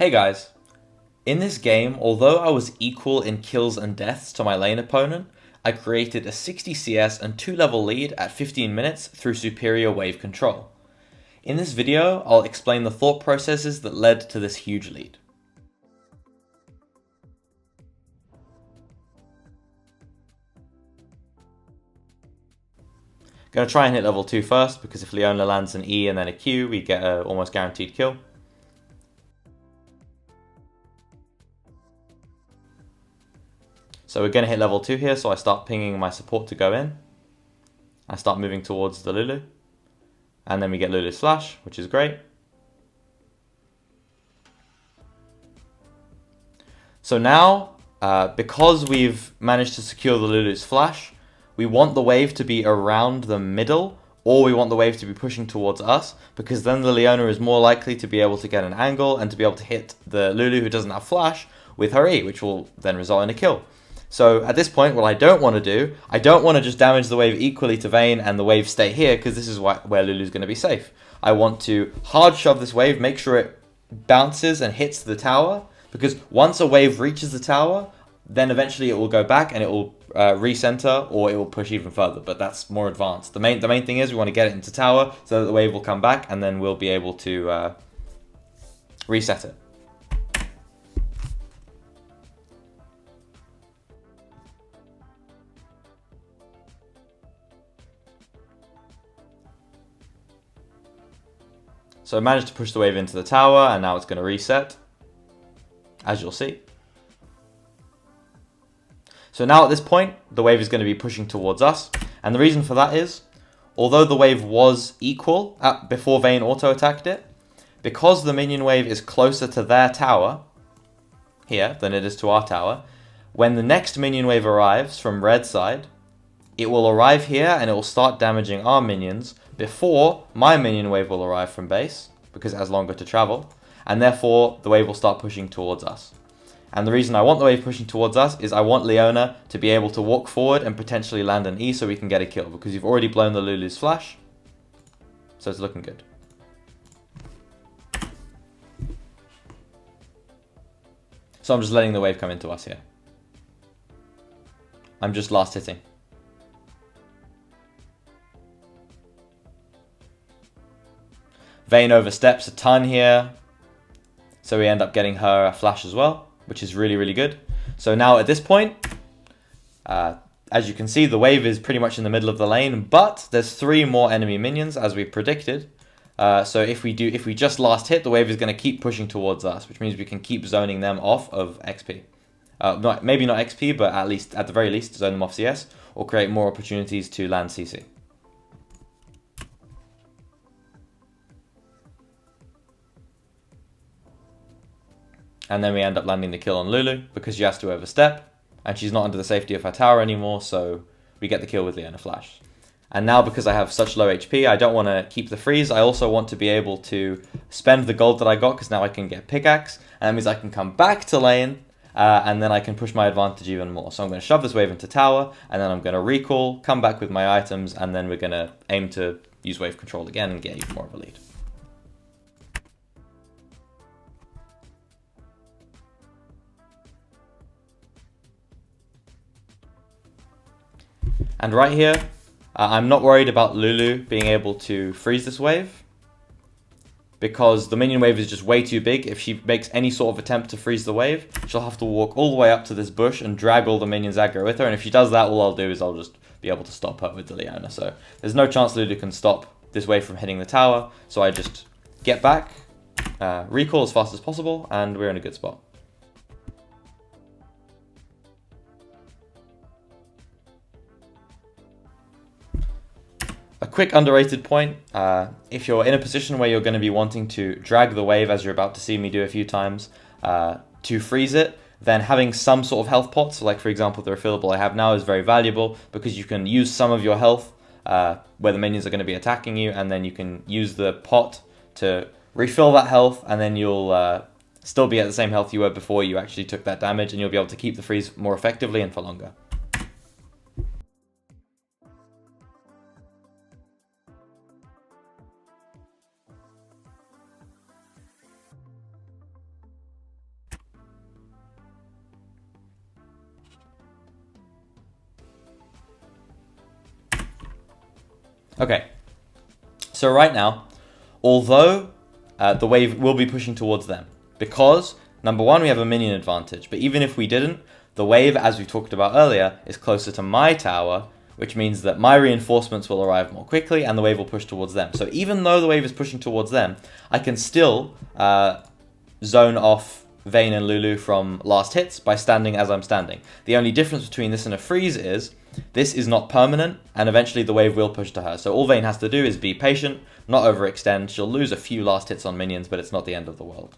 Hey guys, in this game, although I was equal in kills and deaths to my lane opponent, I created a 60 CS and 2 level lead at 15 minutes through superior wave control. In this video, I'll explain the thought processes that led to this huge lead. Gonna try and hit level 2 first, because if Leona lands an E and then a Q, we get an almost guaranteed kill. So we're going to hit level 2 here, so I start pinging my support to go in. I start moving towards the Lulu. And then we get Lulu's flash, which is great. So now, because we've managed to secure the Lulu's flash, we want the wave to be around the middle, or we want the wave to be pushing towards us, because then the Leona is more likely to be able to get an angle and to be able to hit the Lulu who doesn't have flash with her E, which will then result in a kill. So at this point, what I don't want to do, I don't want to just damage the wave equally to Vayne and the wave stay here, because this is where Lulu's going to be safe. I want to hard shove this wave, make sure it bounces and hits the tower, because once a wave reaches the tower, then eventually it will go back and it will recenter, or it will push even further, but that's more advanced. The main thing is we want to get it into tower so that the wave will come back and then we'll be able to reset it. So I managed to push the wave into the tower, and now it's going to reset, as you'll see. So now at this point, the wave is going to be pushing towards us, and the reason for that is, although the wave was equal before Vayne auto-attacked it, because the minion wave is closer to their tower, here, than it is to our tower, when the next minion wave arrives from red side, it will arrive here and it will start damaging our minions before my minion wave will arrive from base, because it has longer to travel, and therefore the wave will start pushing towards us. And the reason I want the wave pushing towards us is I want Leona to be able to walk forward and potentially land an E so we can get a kill, because you've already blown the Lulu's flash, so it's looking good. So I'm just letting the wave come into us here. I'm just last hitting. Vayne oversteps a ton here, so we end up getting her a flash as well, which is really, really good. So now at this point, as you can see, the wave is pretty much in the middle of the lane, but there's 3 more enemy minions, as we predicted. So if we just last hit, the wave is going to keep pushing towards us, which means we can keep zoning them off of XP. Maybe not XP, but at the very least, zone them off CS, or create more opportunities to land CC. And then we end up landing the kill on Lulu, because she has to overstep, and she's not under the safety of her tower anymore, so we get the kill with Leona flash. And now, because I have such low HP, I don't want to keep the freeze. I also want to be able to spend the gold that I got, because now I can get pickaxe, and that means I can come back to lane, and then I can push my advantage even more. So I'm going to shove this wave into tower, and then I'm going to recall, come back with my items, and then we're going to aim to use wave control again and get even more of a lead. And right here, I'm not worried about Lulu being able to freeze this wave, because the minion wave is just way too big. If she makes any sort of attempt to freeze the wave, she'll have to walk all the way up to this bush and drag all the minions aggro with her, and if she does that, all I'll do is I'll just be able to stop her with the Leona. So there's no chance Lulu can stop this wave from hitting the tower, so I just get back, recall as fast as possible, and we're in a good spot. A quick underrated point, if you're in a position where you're going to be wanting to drag the wave, as you're about to see me do a few times, to freeze it, then having some sort of health pot, so like for example the refillable I have now, is very valuable, because you can use some of your health where the minions are going to be attacking you, and then you can use the pot to refill that health, and then you'll still be at the same health you were before you actually took that damage, and you'll be able to keep the freeze more effectively and for longer. Okay, so right now, although the wave will be pushing towards them, because, number one, we have a minion advantage, but even if we didn't, the wave, as we talked about earlier, is closer to my tower, which means that my reinforcements will arrive more quickly and the wave will push towards them. So even though the wave is pushing towards them, I can still zone off Vayne and Lulu from last hits by standing as I'm standing. The only difference between this and a freeze is this is not permanent, and eventually the wave will push to her. So all Vayne has to do is be patient, not overextend. She'll lose a few last hits on minions, but it's not the end of the world.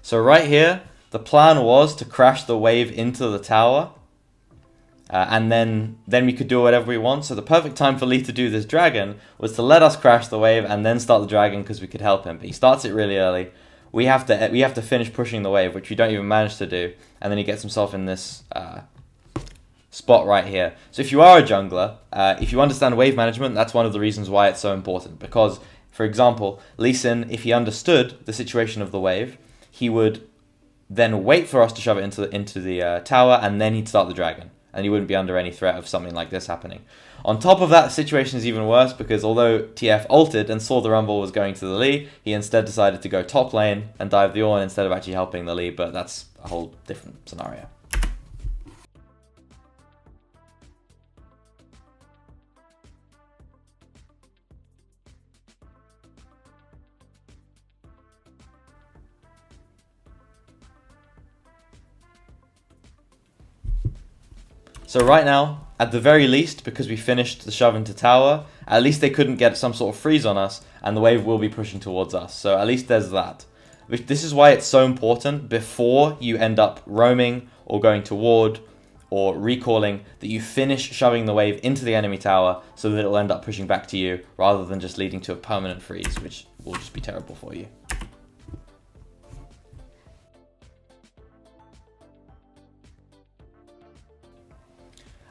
So right here, the plan was to crash the wave into the tower, and then we could do whatever we want. So the perfect time for Lee to do this dragon was to let us crash the wave and then start the dragon because we could help him. But he starts it really early. We have to finish pushing the wave, which we don't even manage to do, and then he gets himself in this spot right here. So if you are a jungler, if you understand wave management, that's one of the reasons why it's so important. Because, for example, Lee Sin, if he understood the situation of the wave, he would then wait for us to shove it into the tower, and then he'd start the dragon, and he wouldn't be under any threat of something like this happening. On top of that, the situation is even worse because although TF ulted and saw the Rumble was going to the Lee, he instead decided to go top lane and dive the Ornn instead of actually helping the Lee, but that's a whole different scenario. So right now, at the very least, because we finished the shove into tower, at least they couldn't get some sort of freeze on us, and the wave will be pushing towards us. So at least there's that. This is why it's so important before you end up roaming or going to ward or recalling that you finish shoving the wave into the enemy tower so that it'll end up pushing back to you rather than just leading to a permanent freeze, which will just be terrible for you.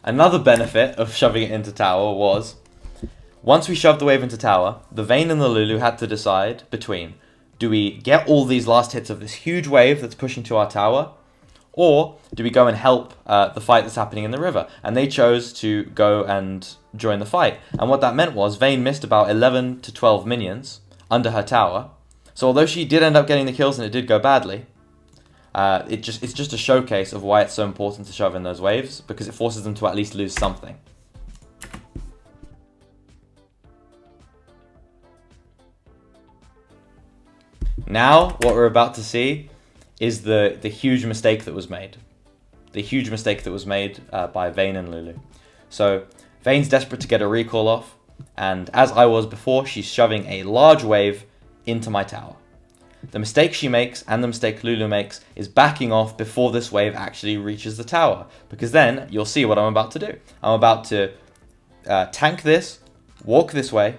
Another benefit of shoving it into tower was, once we shoved the wave into tower, the Vayne and the Lulu had to decide between, do we get all these last hits of this huge wave that's pushing to our tower, or do we go and help the fight that's happening in the river? And they chose to go and join the fight. And what that meant was Vayne missed about 11 to 12 minions under her tower. So although she did end up getting the kills and it did go badly, it's just a showcase of why it's so important to shove in those waves, because it forces them to at least lose something. Now, what we're about to see is the huge mistake that was made. The huge mistake that was made by Vayne and Lulu. So, Vayne's desperate to get a recall off, and as I was before, she's shoving a large wave into my tower. The mistake she makes, and the mistake Lulu makes, is backing off before this wave actually reaches the tower. Because then, you'll see what I'm about to do. I'm about to tank this, walk this way,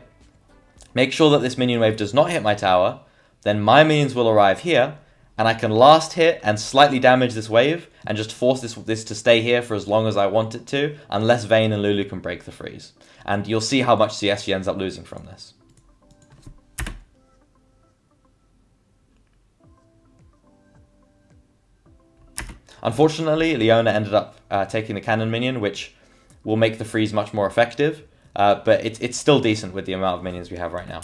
make sure that this minion wave does not hit my tower, then my minions will arrive here, and I can last hit and slightly damage this wave, and just force this to stay here for as long as I want it to, unless Vayne and Lulu can break the freeze. And you'll see how much CS she ends up losing from this. Unfortunately, Leona ended up taking the cannon minion, which will make the freeze much more effective, but it's still decent with the amount of minions we have right now.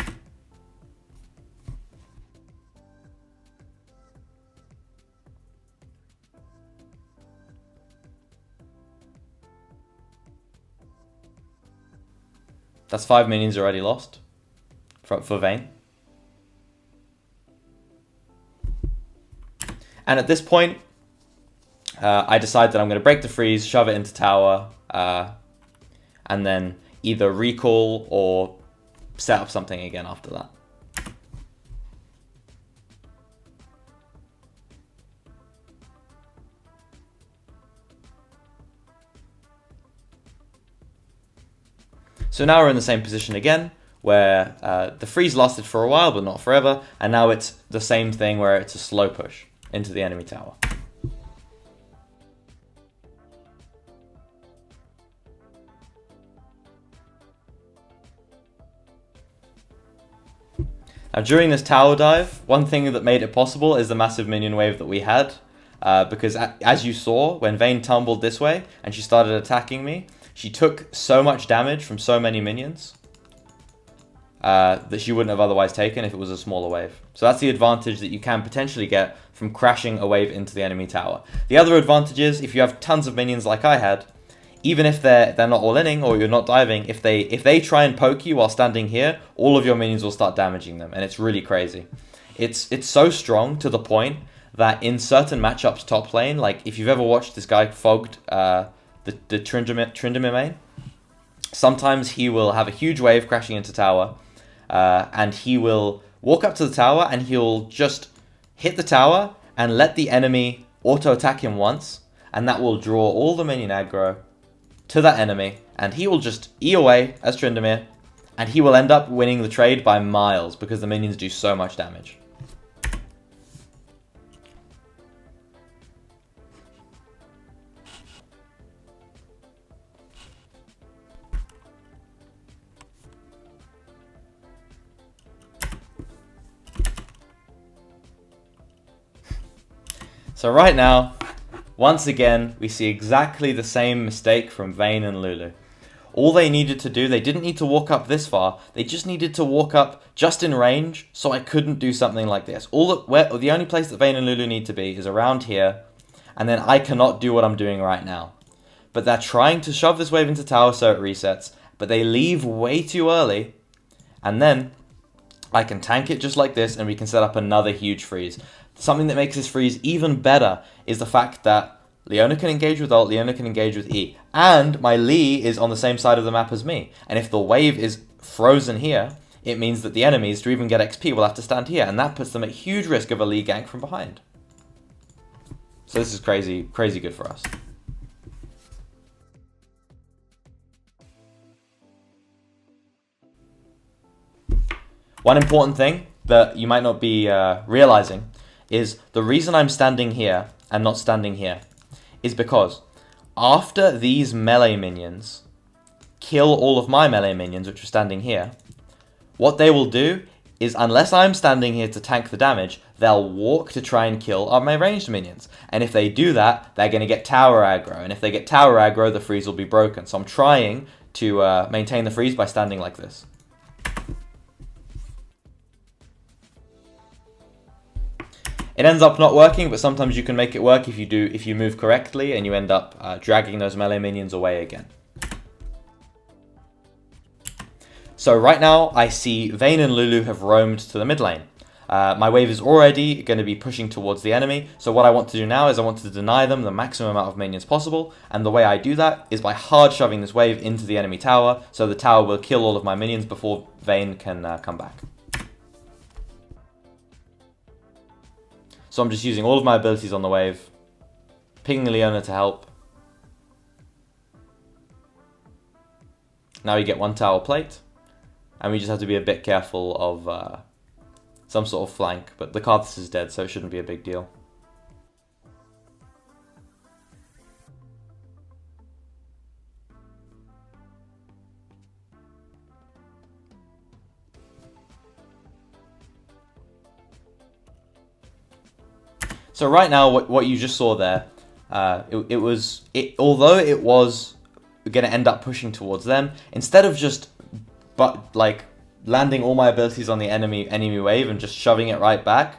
That's 5 minions already lost for Vayne. And at this point, I decide that I'm going to break the freeze, shove it into tower, and then either recall or set up something again after that. So now we're in the same position again, where the freeze lasted for a while, but not forever, and now it's the same thing where it's a slow push into the enemy tower. Now during this tower dive, one thing that made it possible is the massive minion wave that we had. Because as you saw, when Vayne tumbled this way and she started attacking me, she took so much damage from so many minions that she wouldn't have otherwise taken if it was a smaller wave. So that's the advantage that you can potentially get from crashing a wave into the enemy tower. The other advantage is, if you have tons of minions like I had, even if they're not all-inning or you're not diving, if they try and poke you while standing here, all of your minions will start damaging them, and it's really crazy. It's so strong to the point that in certain matchups top lane, like if you've ever watched this guy Fogged, the Tryndamere main, sometimes he will have a huge wave crashing into tower, and he will walk up to the tower and he'll just hit the tower and let the enemy auto-attack him once, and that will draw all the minion aggro to that enemy, and he will just E away as Tryndamere, and he will end up winning the trade by miles because the minions do so much damage. So right now, once again, we see exactly the same mistake from Vayne and Lulu. All they needed to do, they didn't need to walk up this far, they just needed to walk up just in range so I couldn't do something like this. The only place that Vayne and Lulu need to be is around here, and then I cannot do what I'm doing right now. But they're trying to shove this wave into tower so it resets, but they leave way too early, and then I can tank it just like this and we can set up another huge freeze. Something that makes this freeze even better is the fact that Leona can engage with ult, Leona can engage with E, and my Lee is on the same side of the map as me. And if the wave is frozen here, it means that the enemies, to even get XP, will have to stand here, and that puts them at huge risk of a Lee gank from behind. So this is crazy, crazy good for us. One important thing that you might not be realizing is the reason I'm standing here and not standing here is because after these melee minions kill all of my melee minions, which are standing here, what they will do is, unless I'm standing here to tank the damage, they'll walk to try and kill my ranged minions. And if they do that, they're going to get tower aggro. And if they get tower aggro, the freeze will be broken. So I'm trying to maintain the freeze by standing like this. It ends up not working, but sometimes you can make it work if you move correctly and you end up dragging those melee minions away again. So right now I see Vayne and Lulu have roamed to the mid lane. My wave is already going to be pushing towards the enemy, so what I want to do now is I want to deny them the maximum amount of minions possible, and the way I do that is by hard shoving this wave into the enemy tower, so the tower will kill all of my minions before Vayne can come back. So I'm just using all of my abilities on the wave, pinging Leona to help. Now we get one tower plate, and we just have to be a bit careful of some sort of flank, but the Karthus is dead, so it shouldn't be a big deal. So right now, what you just saw there, although it was going to end up pushing towards them, instead of just landing all my abilities on the enemy wave and just shoving it right back,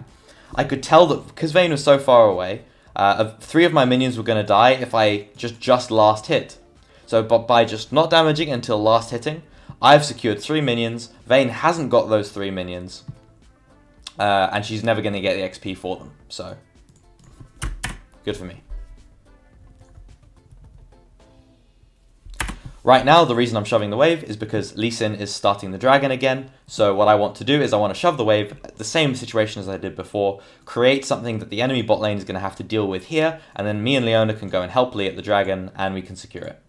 I could tell that because Vayne was so far away, 3 of my minions were going to die if I just last hit. So by just not damaging until last hitting, I've secured 3 minions. Vayne hasn't got those 3 minions, and she's never going to get the XP for them. So good for me. Right now, the reason I'm shoving the wave is because Lee Sin is starting the dragon again. So what I want to do is I want to shove the wave, the same situation as I did before, create something that the enemy bot lane is going to have to deal with here, and then me and Leona can go and help Lee at the dragon, and we can secure it.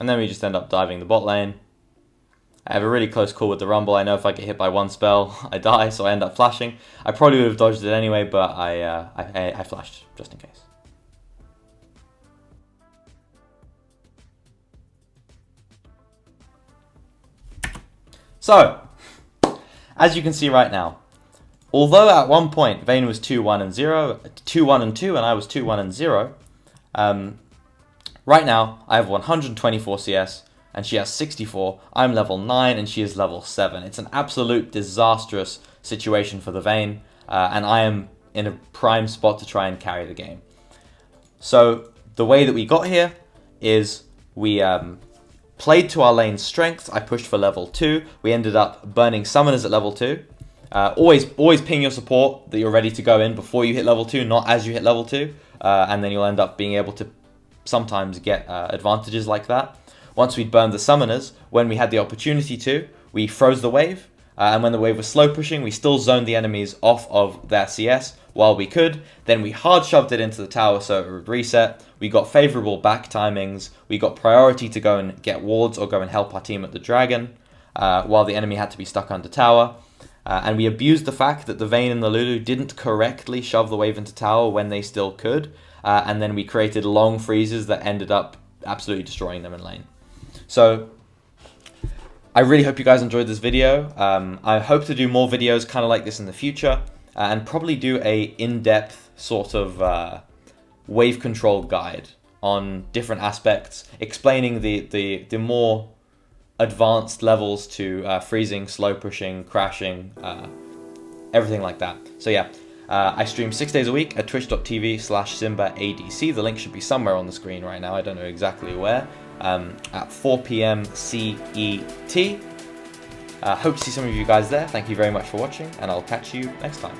And then we just end up diving the bot lane. I have a really close call with the Rumble. I know if I get hit by one spell, I die, so I end up flashing. I probably would have dodged it anyway, but I flashed just in case. So, as you can see right now, although at one point Vayne was 2-1 and 0, 2-1 and 2, and I was 2-1 and 0, right now I have 124 CS and she has 64. I'm level 9 and she is level 7. It's an absolute disastrous situation for the Vayne, and I am in a prime spot to try and carry the game. So the way that we got here is we played to our lane's strengths. I pushed for level 2. We ended up burning summoners at level 2. Always ping your support that you're ready to go in before you hit level 2, not as you hit level 2. And then you'll end up being able to sometimes get advantages like that. Once we'd burned the summoners, when we had the opportunity to, we froze the wave. And when the wave was slow pushing, we still zoned the enemies off of their CS while we could. Then we hard shoved it into the tower so it would reset. We got favorable back timings. We got priority to go and get wards or go and help our team at the dragon, while the enemy had to be stuck under tower. And we abused the fact that the Vayne and the Lulu didn't correctly shove the wave into tower when they still could. And then we created long freezes that ended up absolutely destroying them in lane. So I really hope you guys enjoyed this video. I hope to do more videos kind of like this in the future, and probably do a in-depth sort of wave control guide on different aspects, explaining the more advanced levels to freezing, slow pushing, crashing, everything like that. So yeah, I stream 6 days a week at twitch.tv/SimbaADC. The link should be somewhere on the screen right now. I don't know exactly where. At 4 PM CET. Hope to see some of you guys there. Thank you very much for watching, and I'll catch you next time.